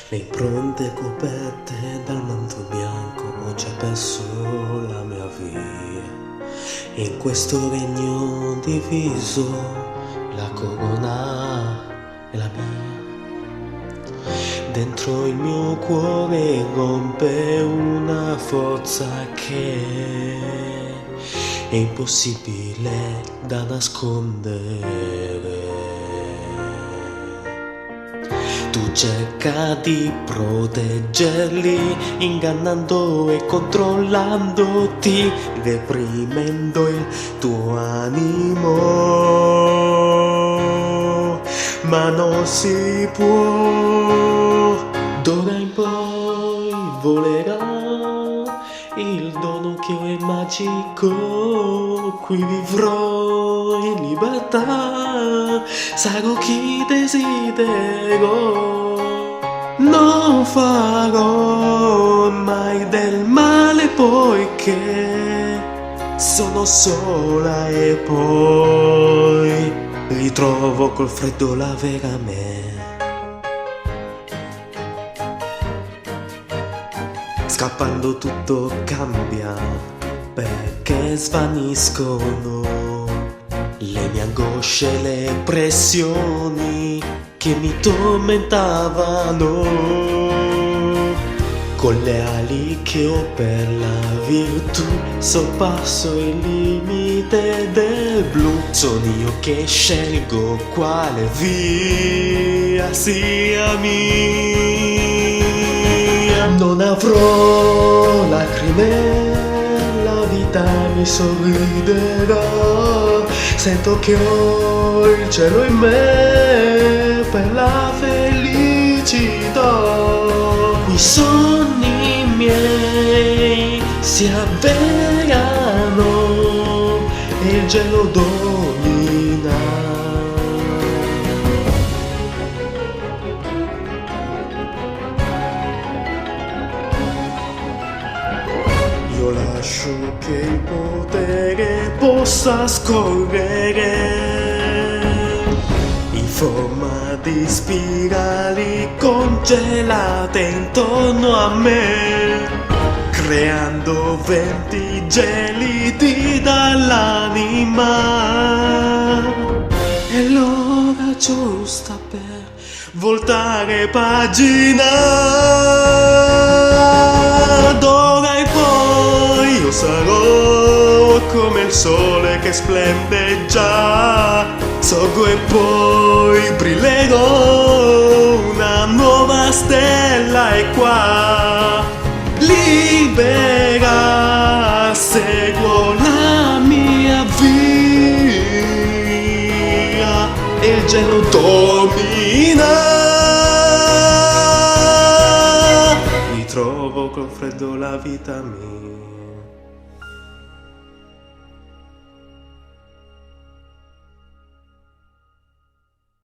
Le impronte coperte dal manto bianco, ho già perso la mia via. In questo regno diviso, la corona è la mia. Dentro il mio cuore rompe una forza che è impossibile da nascondere. Tu cerca di proteggerli, ingannando e controllandoti, reprimendo il tuo animo, ma non si può. D'ora in poi volerà il dono che è magico, qui vivrò in libertà, sarò chi desidero, non farò mai del male poiché sono sola e poi ritrovo col freddo la vera me. Scappando tutto cambia, perché svaniscono le mie angosce, le pressioni che mi tormentavano. Con le ali che ho per la virtù sorpasso il limite del blu. Sono io che scelgo quale via sia mia. Non avrò lacrime, la vita mi sorriderà. Sento che ho il cielo in me per la felicità. I sogni miei si avverano e il gelo domina. Io lascio che il potere possa scorrere in forma di spirali congelate intorno a me, creando venti gelidi dall'anima. È l'ora giusta per voltare pagina. D'ora in poi io sarò come il sole che splende già. Sorgo e poi brillerò, una nuova stella è qua. Libera, seguo la mia via e il gelo domina. Ritrovo col freddo la vita mia.